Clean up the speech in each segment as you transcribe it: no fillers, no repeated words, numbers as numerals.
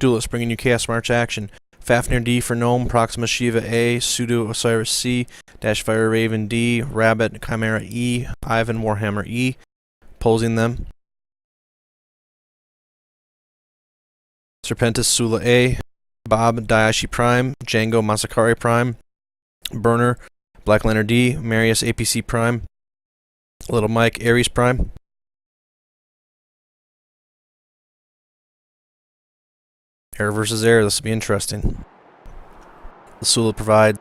Duelist bringing you Chaos March action. Fafnir D for Gnome, Proxima Shiva A, Pseudo Osiris C, Dash Fire Raven D, Rabbit Chimera E, Ivan Warhammer E, opposing them. Serpentis Sula A, Bob Daishi Prime, Django Masakari Prime, Burner Black Lantern D, Marius APC Prime, Little Mike Ares Prime. Air versus air, this will be interesting. The Sula provide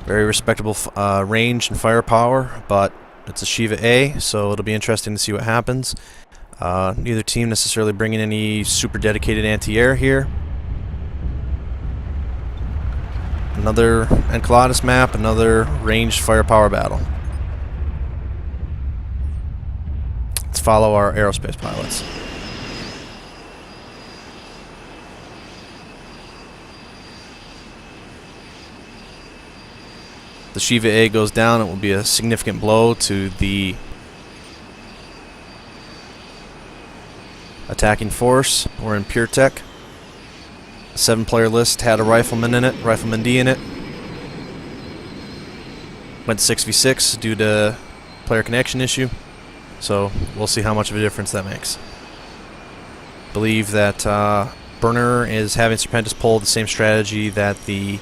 very respectable range and firepower, but it's a Shiva A, so it'll be interesting to see what happens. Neither team necessarily bringing any super dedicated anti-air here. Another Enkeladaus map, another ranged firepower battle. Let's follow our aerospace pilots. The Shiva A goes down, it will be a significant blow to the attacking force. We're in Pure Tech. A 7-player list had a Rifleman in it, Rifleman D in it. Went 6v6 due to player connection issue. So we'll see how much of a difference that makes. Believe that Burner is having Serpentis pull the same strategy that the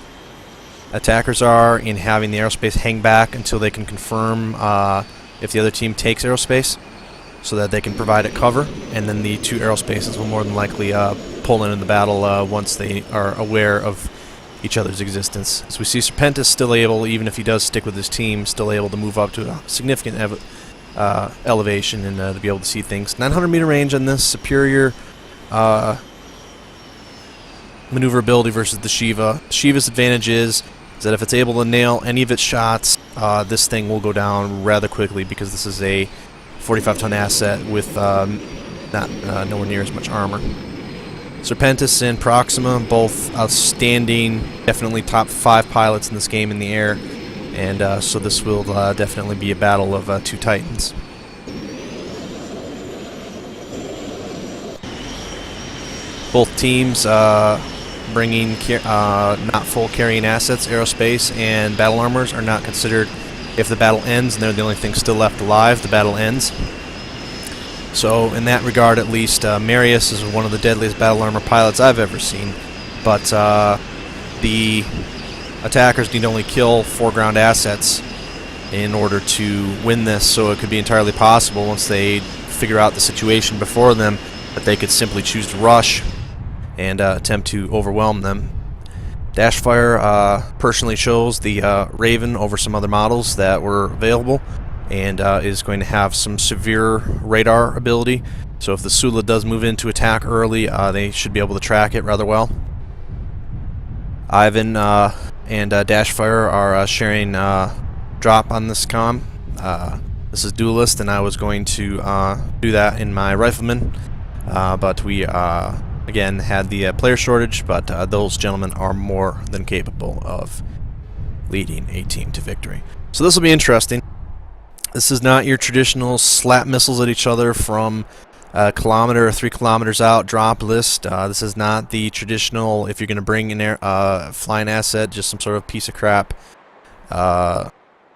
attackers are in having the aerospace hang back until they can confirm if the other team takes aerospace, so that they can provide it cover, and then the two aerospaces will more than likely pull in the battle once they are aware of each other's existence. So we see Serpentis still able, even if he does stick with his team, still able to move up to a significant elevation and to be able to see things. 900 meter range on this, superior maneuverability versus the Shiva. Shiva's advantage is that if it's able to nail any of its shots, this thing will go down rather quickly, because this is a 45-ton asset with nowhere near as much armor. Serpentis and Proxima, both outstanding, definitely top 5 pilots in this game in the air, and so this will definitely be a battle of two titans. Both teams bringing not full carrying assets. Aerospace and battle armors are not considered. If the battle ends and they're the only thing still left alive, the battle ends. So in that regard, at least, Marius is one of the deadliest battle armor pilots I've ever seen. But the attackers need only kill foreground assets in order to win this, so it could be entirely possible, once they figure out the situation before them, that they could simply choose to rush and attempt to overwhelm them. Dashfire personally chose the Raven over some other models that were available, and is going to have some severe radar ability. So if the Sula does move in to attack early, they should be able to track it rather well. Ivan and Dashfire are sharing drop on this comm. This is Duelist, and I was going to do that in my Rifleman, but we again had the player shortage, but those gentlemen are more than capable of leading a team to victory. So this will be interesting. This is not your traditional slap missiles at each other from a kilometer or 3 kilometers out drop list. This is not the traditional, if you're going to bring in a flying asset, just some sort of piece of crap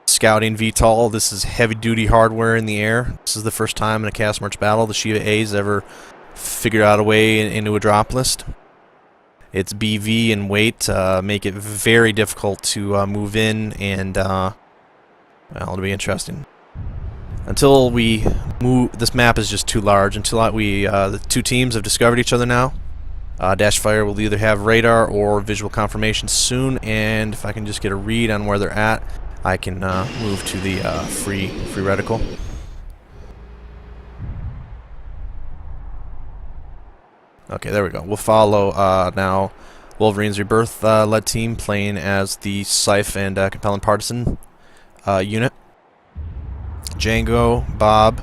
scouting VTOL. This is heavy duty hardware in the air. This is the first time in a Chaos March battle the Shiva A's ever figured out a way into a drop list. Its BV and weight make it very difficult to move in, and well, it'll be interesting. Until we move, this map is just too large. Until the two teams have discovered each other now. Dashfire will either have radar or visual confirmation soon, and if I can just get a read on where they're at, I can move to the free reticle. Okay, there we go. We'll follow now Wolverine's Rebirth led team, playing as the Scythe and Compelling Partisan unit. Django, Bob,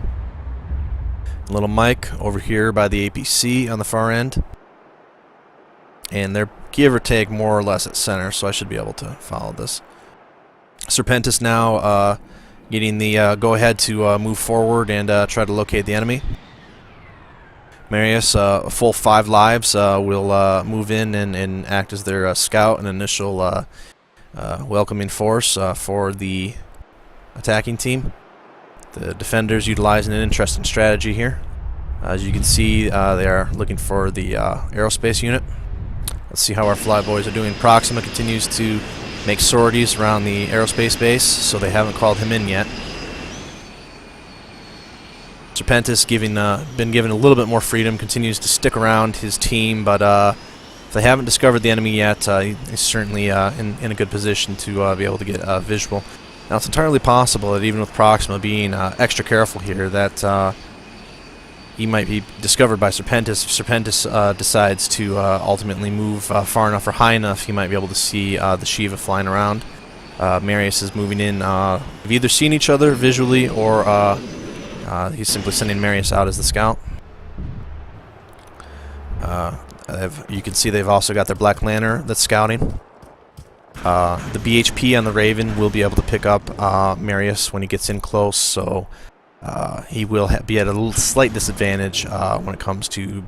Little Mike over here by the APC on the far end. And they're give or take more or less at center, so I should be able to follow this. Serpentis now getting the go-ahead to move forward and try to locate the enemy. Marius, a full 5 lives, will move in and act as their scout and initial welcoming force for the attacking team. The defenders utilizing an interesting strategy here. As you can see, they are looking for the aerospace unit. Let's see how our flyboys are doing. Proxima continues to make sorties around the aerospace base, so they haven't called him in yet. Serpentis, been given a little bit more freedom, continues to stick around his team, but if they haven't discovered the enemy yet, he's certainly in a good position to be able to get visual. Now, it's entirely possible that even with Proxima being extra careful here, that he might be discovered by Serpentis. If Serpentis decides to ultimately move far enough or high enough, he might be able to see the Shiva flying around. Marius is moving in. They've either seen each other visually, or he's simply sending Marius out as the scout. You can see they've also got their Black Lantern that's scouting. The BHP on the Raven will be able to pick up Marius when he gets in close, so he will be at a slight disadvantage when it comes to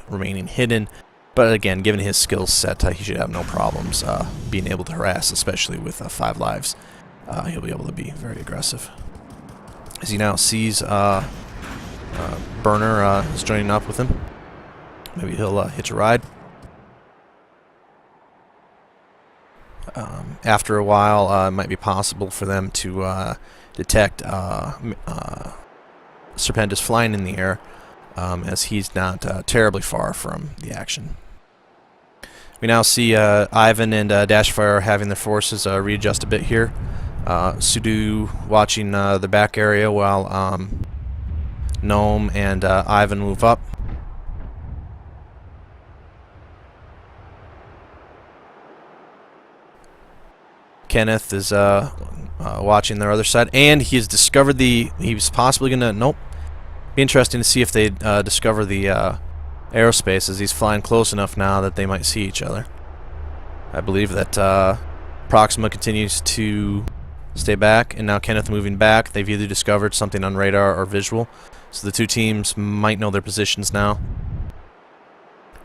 remaining hidden. But again, given his skill set, he should have no problems being able to harass, especially with 5 lives. He'll be able to be very aggressive. As he now sees Burner is joining up with him. Maybe he'll hitch a ride. After a while, it might be possible for them to detect Serpentis flying in the air, as he's not terribly far from the action. We now see Ivan and Dashfire having their forces readjust a bit here. Sudo watching the back area while Gnome and Ivan move up. Kenneth is watching their other side, and he's discovered he's possibly gonna, nope. Be interesting to see if they discover the aerospace, as he's flying close enough now that they might see each other. I believe that Proxima continues to stay back, and now Kenneth moving back. They've either discovered something on radar or visual, so the two teams might know their positions now.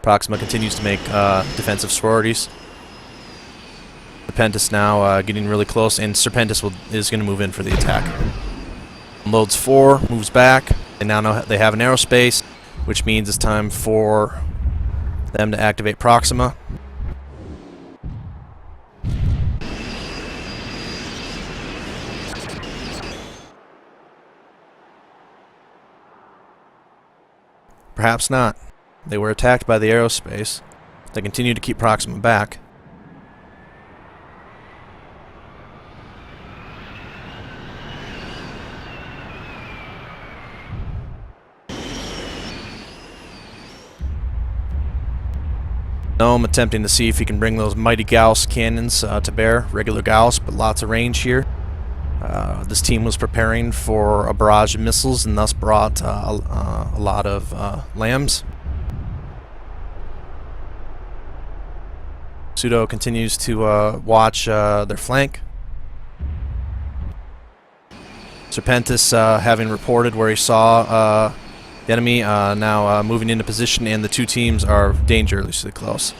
Proxima continues to make defensive sororities. Serpentis now getting really close, and Serpentis is going to move in for the attack. Loads 4, moves back, and now they have an aerospace, which means it's time for them to activate Proxima. Perhaps not. They were attacked by the aerospace. They continue to keep Proxima back. Gnome attempting to see if he can bring those mighty Gauss cannons to bear. Regular Gauss, but lots of range here. This team was preparing for a barrage of missiles and thus brought a lot of lambs. Pseudo continues to watch their flank. Serpentis, having reported where he saw the enemy, now moving into position, and the two teams are dangerously close.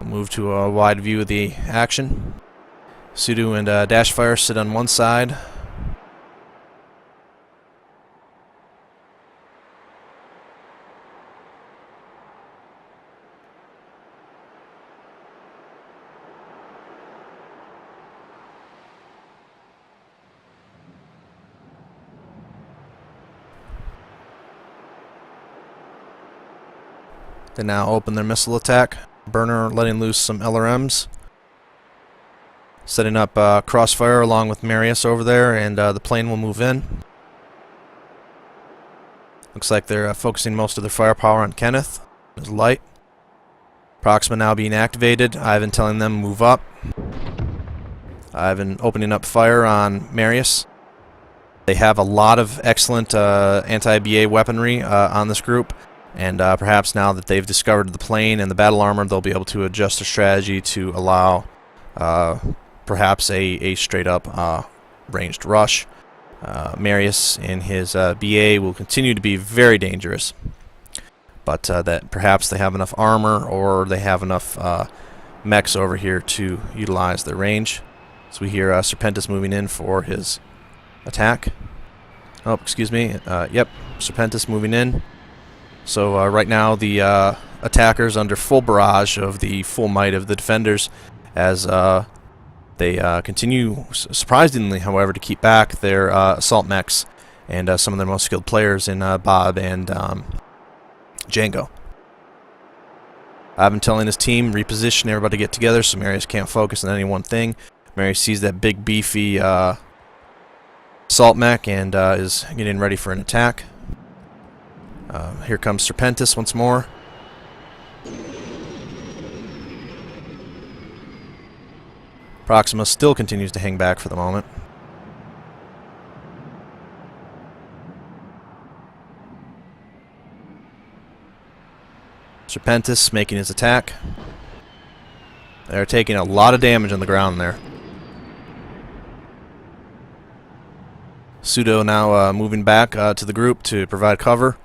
We'll move to a wide view of the action. Sudo and Dashfire sit on one side. They now open their missile attack. Burner letting loose some LRMs. Setting up crossfire along with Marius over there, and the plane will move in. Looks like they're focusing most of their firepower on Kenneth. There's light. Proxima now being activated. Ivan telling them move up. Ivan opening up fire on Marius. They have a lot of excellent anti-BA weaponry on this group. And perhaps now that they've discovered the plane and the battle armor, they'll be able to adjust their strategy to allow perhaps a straight up ranged rush. Marius and his BA will continue to be very dangerous, but that perhaps they have enough armor or they have enough mechs over here to utilize their range. So we hear Serpentis moving in for his attack. Oh, excuse me. Yep, Serpentis moving in. So right now the attackers under full barrage of the full might of the defenders, as they continue, surprisingly, however, to keep back their assault mechs and some of their most skilled players in Bob and Django. I've been telling his team, reposition, everybody get together so Marius can't focus on any one thing. Marius sees that big, beefy assault mech and is getting ready for an attack. Here comes Serpentis once more. Proxima still continues to hang back for the moment. Serpentis making his attack. They're taking a lot of damage on the ground there. Pseudo now moving back to the group to provide cover.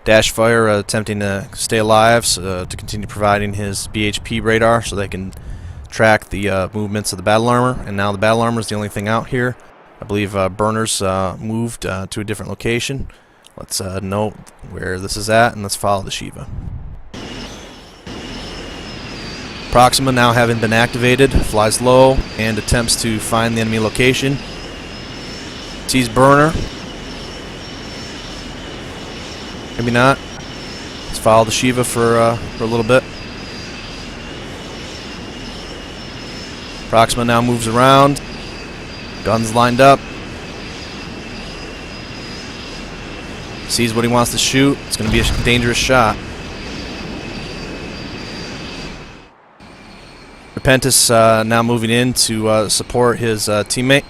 Dashfire attempting to stay alive to continue providing his BHP radar so they can track the movements of the battle armor. And now the battle armor is the only thing out here. I believe Burners moved to a different location. Let's note where this is at, and let's follow the Shiva. Proxima, now having been activated, flies low and attempts to find the enemy location. Sees Burner. Maybe not. Let's follow the Shiva for a little bit. Proxima now moves around. Guns lined up. Sees what he wants to shoot. It's going to be a dangerous shot. Serpentis now moving in to support his teammate.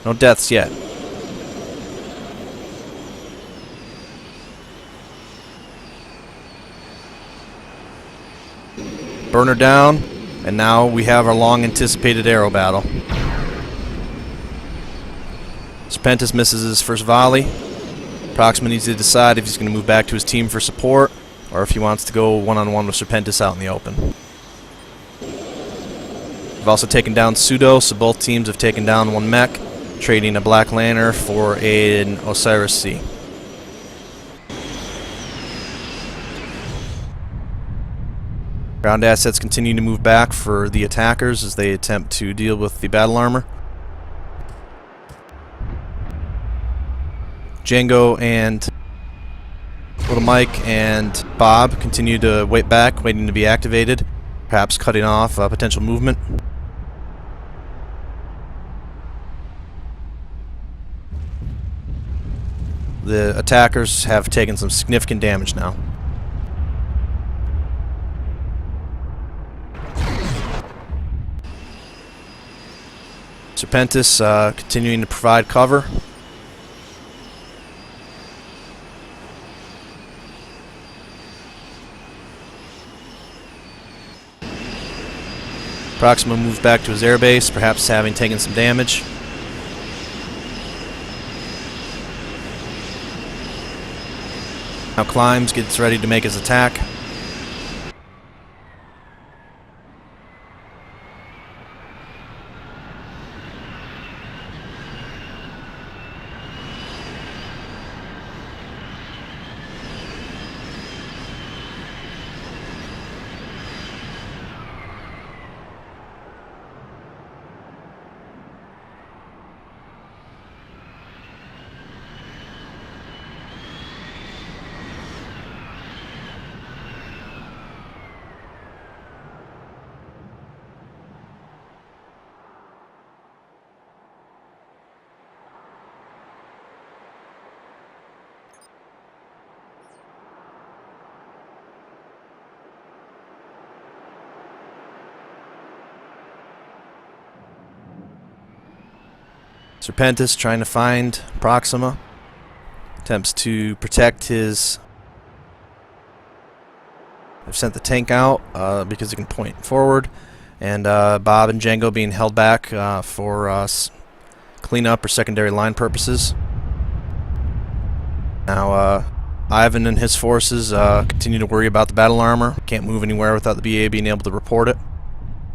No deaths yet. Burner down, and now we have our long anticipated arrow battle. Serpentis misses his first volley. Proxima needs to decide if he's going to move back to his team for support or if he wants to go one-on-one with Serpentis out in the open. We've also taken down Pseudo, so both teams have taken down one mech, trading a Black Lantern for an Osiris C. Ground assets continue to move back for the attackers as they attempt to deal with the battle armor. Django and Little Mike and Bob continue to wait back, waiting to be activated, perhaps cutting off potential movement. The attackers have taken some significant damage now. Serpentis continuing to provide cover. Proxima moves back to his airbase, perhaps having taken some damage. Now climbs, gets ready to make his attack. Serpentis trying to find Proxima. Attempts to protect his... I've sent the tank out because it can point forward. And Bob and Django being held back for cleanup or secondary line purposes. Now, Ivan and his forces continue to worry about the battle armor. Can't move anywhere without the BA being able to report it.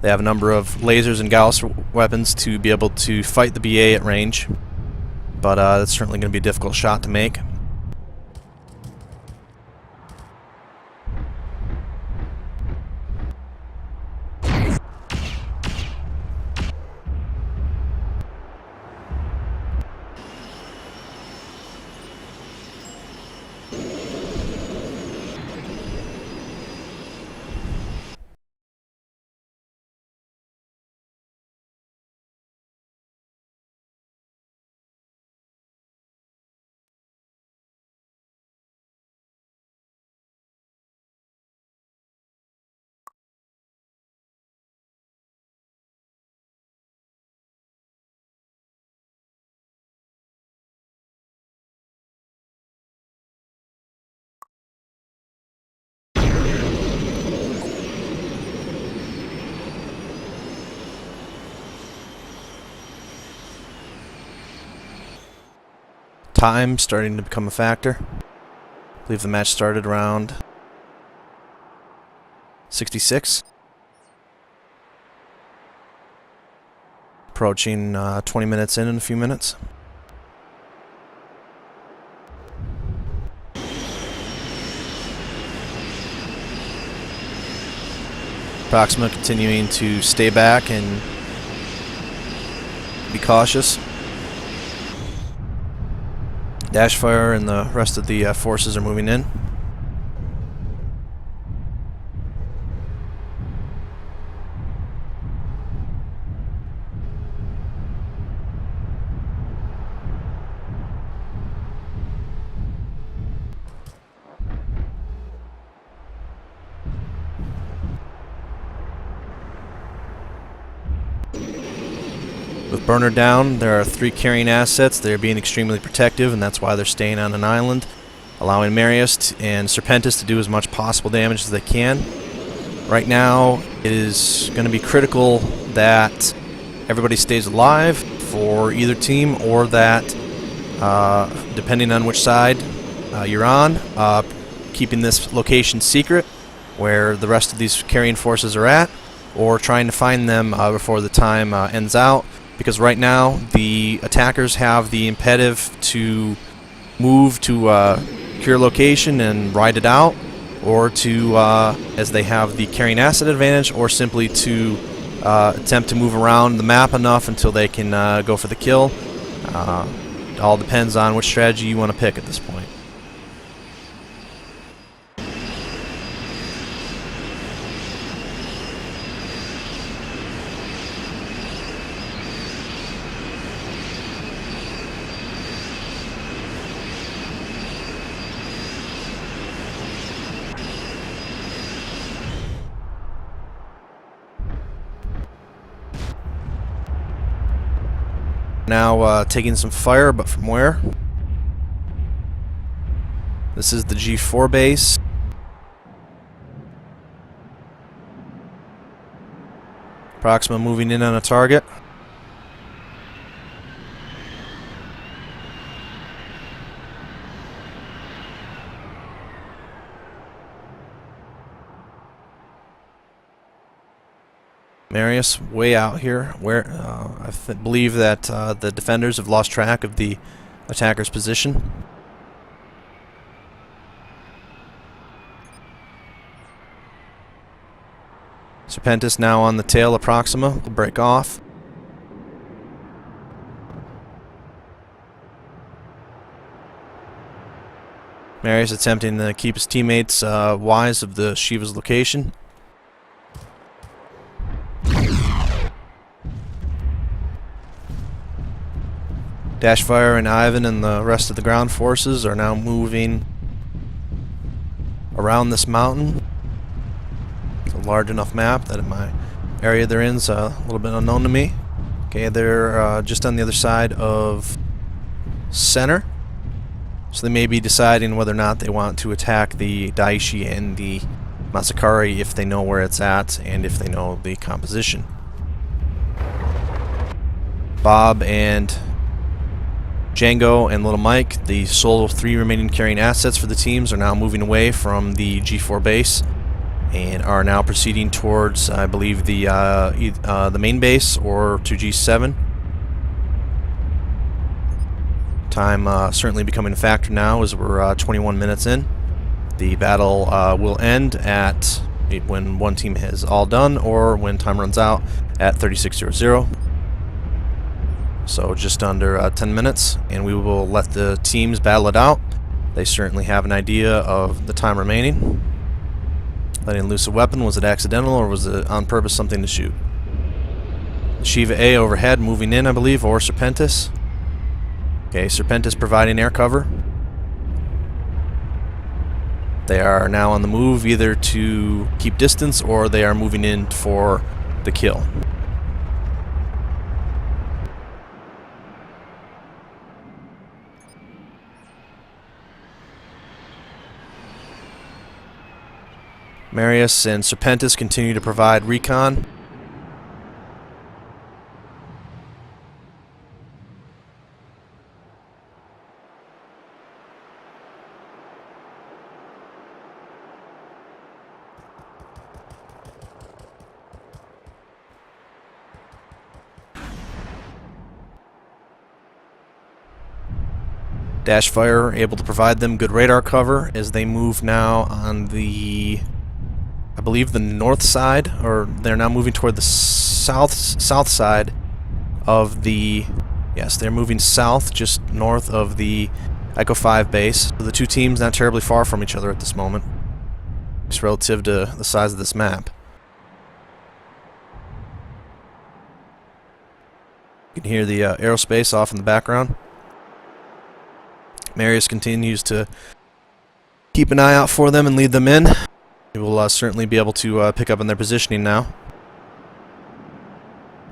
They have a number of lasers and Gauss weapons to be able to fight the BA at range. But that's certainly going to be a difficult shot to make. Time starting to become a factor. I believe the match started around 66. Approaching 20 minutes in a few minutes. Proxima continuing to stay back and be cautious. Dashfire and the rest of the forces are moving in. With Burner down, there are 3 carrying assets. They're being extremely protective, and that's why they're staying on an island, allowing Marius and Serpentis to do as much possible damage as they can. Right now, it is going to be critical that everybody stays alive for either team, or that, depending on which side you're on, keeping this location secret, where the rest of these carrying forces are at, or trying to find them before the time ends out. Because right now, the attackers have the imperative to move to secure location and ride it out, or to, as they have the carrying asset advantage, or simply to attempt to move around the map enough until they can go for the kill. It all depends on which strategy you want to pick at this point. Now taking some fire, but from where? This is the G4 base. Proxima moving in on a target. Marius way out here, where I believe that the defenders have lost track of the attacker's position. Serpentis now on the tail of Proxima will break off. Marius attempting to keep his teammates wise of the Shiva's location. Dashfire and Ivan and the rest of the ground forces are now moving around this mountain. It's a large enough map that in my area they're in is a little bit unknown to me. Okay, they're just on the other side of center. So they may be deciding whether or not they want to attack the Duchy and the Mechwarrior if they know where it's at and if they know the composition. Bob and Django and Little Mike, the sole 3 remaining carrying assets for the teams, are now moving away from the G4 base and are now proceeding towards, I believe, the main base or to G7. Time certainly becoming a factor now as we're 21 minutes in. The battle will end at when one team is all done or when time runs out at 36:00. So just under 10 minutes, and we will let the teams battle it out. They certainly have an idea of the time remaining. Letting loose a weapon, was it accidental or was it on purpose something to shoot? Shiva A overhead moving in, I believe, or Serpentis. Okay, Serpentis providing air cover. They are now on the move either to keep distance or they are moving in for the kill. Marius and Serpentis continue to provide recon. Dash Fire able to provide them good radar cover as they move now on the, I believe, the north side, or they're now moving toward the south side of the, yes, they're moving south just north of the Echo 5 base. So the two teams not terribly far from each other at this moment, just relative to the size of this map. You can hear the aerospace off in the background. Marius continues to keep an eye out for them and lead them in. We will certainly be able to pick up on their positioning now.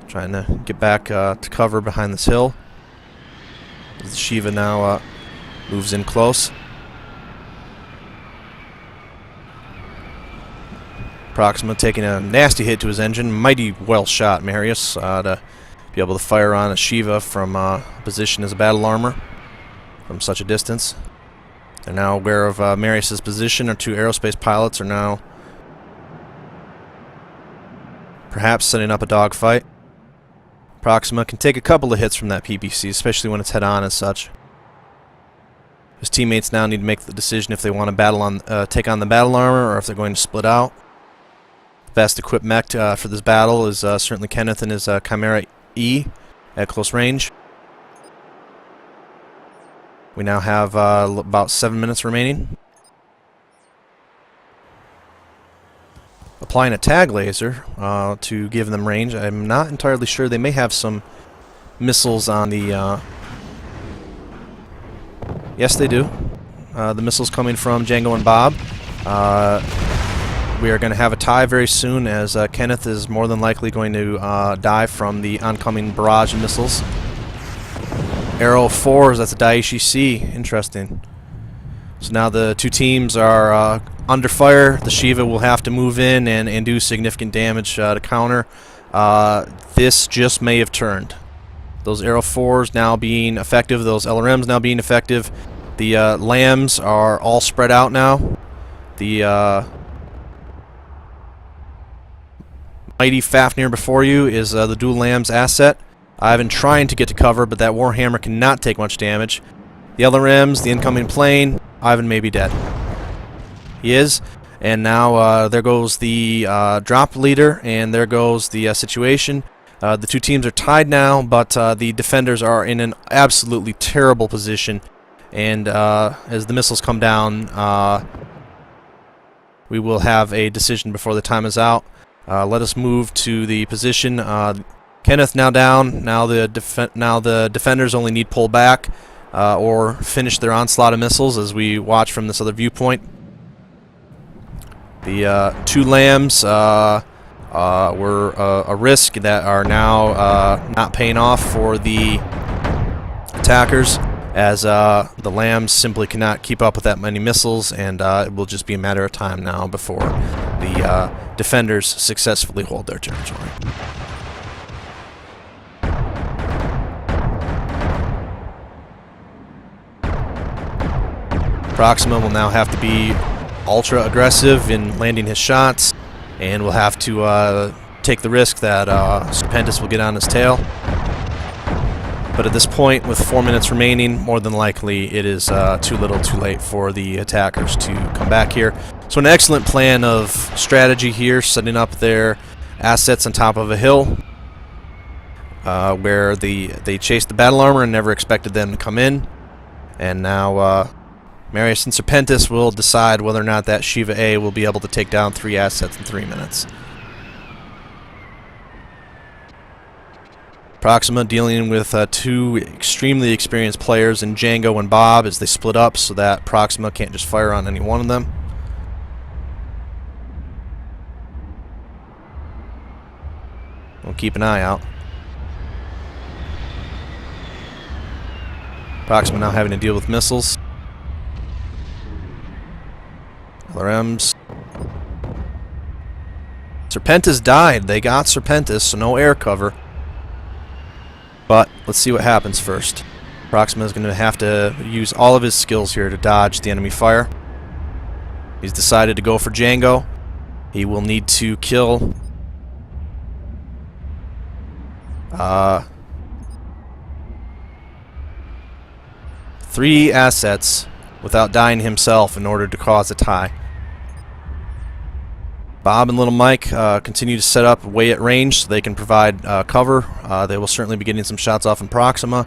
Trying to get back to cover behind this hill. As the Shiva now moves in close. Proxima taking a nasty hit to his engine. Mighty well shot, Marius, to be able to fire on a Shiva from position as a battle armor from such a distance. They're now aware of Marius's position. Our two aerospace pilots are now perhaps setting up a dogfight. Proxima can take a couple of hits from that PPC, especially when it's head-on and such. His teammates now need to make the decision if they want to battle on, take on the battle armor or if they're going to split out. The best equipped mech for this battle is certainly Kenneth and his Chimera E at close range. We now have about 7 minutes remaining. Applying a tag laser to give them range. I'm not entirely sure. They may have some missiles on the... Yes, they do. The missiles coming from Django and Bob. We are going to have a tie very soon, as Kenneth is more than likely going to die from the oncoming barrage of missiles. Arrow 4s, that's a Duchy C. Interesting. So now the two teams are under fire. The Shiva will have to move in and do significant damage to counter. This just may have turned. Those Arrow 4s now being effective, those LRMs now being effective. The lambs are all spread out now. The mighty Fafnir before you is the dual lambs asset. I've been trying to get to cover, but that Warhammer cannot take much damage. The LRMs, the incoming plane, Ivan may be dead. He is, and now there goes the drop leader, and there goes the situation. The two teams are tied now, but the defenders are in an absolutely terrible position, and as the missiles come down, we will have a decision before the time is out. Let us move to the position. Kenneth now down. Now the defenders only need pull back or finish their onslaught of missiles as we watch from this other viewpoint. The two lambs were a risk that are now not paying off for the attackers as the Lambs simply cannot keep up with that many missiles, and it will just be a matter of time now before the defenders successfully hold their territory. Proxima will now have to be ultra aggressive in landing his shots, and will have to take the risk that Serpentis will get on his tail. But at this point, with 4 minutes remaining, more than likely it is too little too late for the attackers to come back here. So an excellent plan of strategy here, setting up their assets on top of a hill where they chased the battle armor and never expected them to come in. And now Marius and Serpentis will decide whether or not that Shiva A will be able to take down 3 assets in 3 minutes. Proxima dealing with 2 extremely experienced players in Django and Bob as they split up so that Proxima can't just fire on any one of them. We'll keep an eye out. Proxima now having to deal with missiles. LRMs. Serpentis died. They got Serpentis, so no air cover. But let's see what happens first. Proxima is going to have to use all of his skills here to dodge the enemy fire. He's decided to go for Django. He will need to kill 3 assets without dying himself in order to cause a tie. Bob and Little Mike continue to set up way at range so they can provide cover. They will certainly be getting some shots off in Proxima.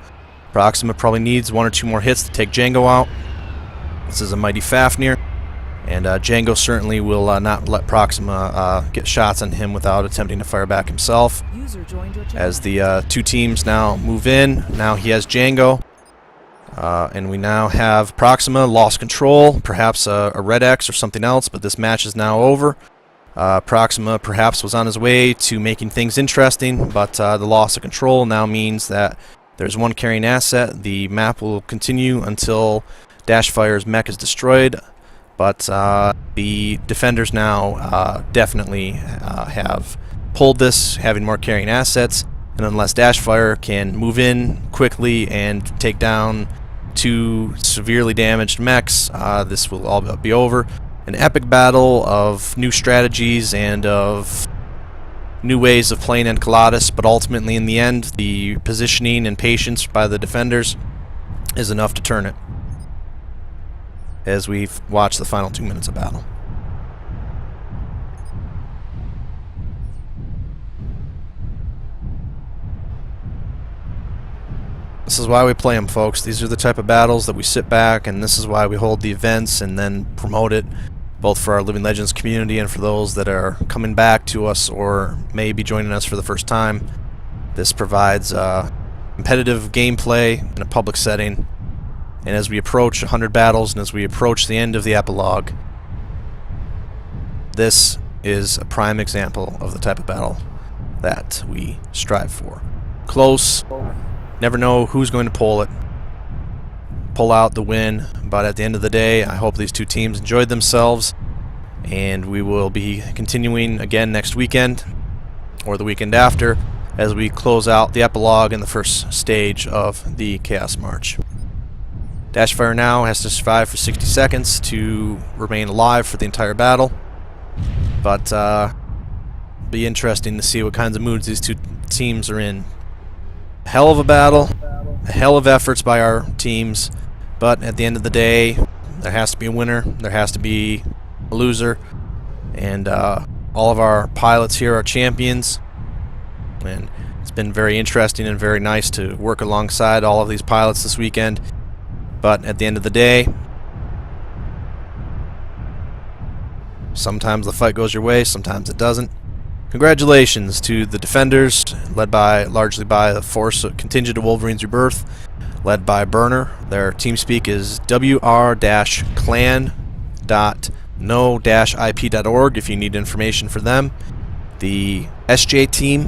Proxima probably needs 1 or 2 more hits to take Django out. This is a mighty Fafnir, and Django certainly will not let Proxima get shots on him without attempting to fire back himself. As the 2 teams now move in, now he has Django. And we now have Proxima lost control, perhaps a red X or something else, but this match is now over. Proxima perhaps was on his way to making things interesting, but the loss of control now means that there's 1 carrying asset. The map will continue until Dashfire's mech is destroyed, but the defenders now definitely have pulled this, having more carrying assets, and unless Dashfire can move in quickly and take down 2 severely damaged mechs, this will all be over. An epic battle of new strategies and of new ways of playing Enkeladaus, but ultimately in the end, the positioning and patience by the defenders is enough to turn it, as we've watched the final 2 minutes of battle. This is why we play them, folks. These are the type of battles that we sit back, and this is why we hold the events and then promote it, both for our Living Legends community and for those that are coming back to us or may be joining us for the first time. This provides competitive gameplay in a public setting, and as we approach 100 battles and as we approach the end of the epilogue, this is a prime example of the type of battle that we strive for. Close. Never know who's going to pull out the win, but at the end of the day, I hope these 2 teams enjoyed themselves, and we will be continuing again next weekend or the weekend after as we close out the epilogue in the first stage of the Chaos March. Dashfire now has to survive for 60 seconds to remain alive for the entire battle, but be interesting to see what kinds of moods these 2 teams are in. Hell of a battle, a hell of efforts by our teams, but at the end of the day, there has to be a winner, there has to be a loser, and all of our pilots here are champions, and it's been very interesting and very nice to work alongside all of these pilots this weekend, but at the end of the day, sometimes the fight goes your way, sometimes it doesn't. Congratulations to the defenders, led largely by the force contingent of Wolverine's Rebirth, led by Burner. Their TeamSpeak is wr-clan.no-ip.org if you need information for them. the SJ team,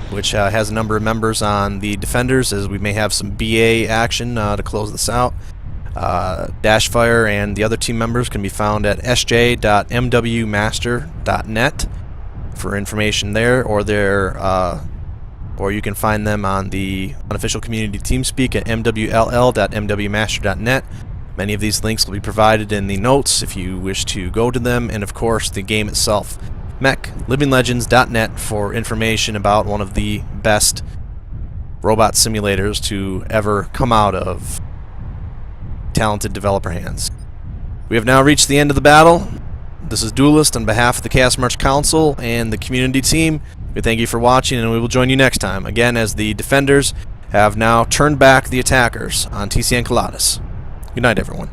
which has a number of members on the Defenders, as we may have some BA action to close this out. Dashfire and the other team members can be found at sj.mwmaster.net for information there, or you can find them on the unofficial community TeamSpeak at mwll.mwmaster.net. Many of these links will be provided in the notes if you wish to go to them, and of course the game itself, mechlivinglegends.net, for information about one of the best robot simulators to ever come out of talented developer hands. We have now reached the end of the battle. This is Duelist on behalf of the Chaos March Council and the community team. We thank you for watching, and we will join you next time, again, as the Defenders have now turned back the attackers on TC Enkeladaus. Good night, everyone.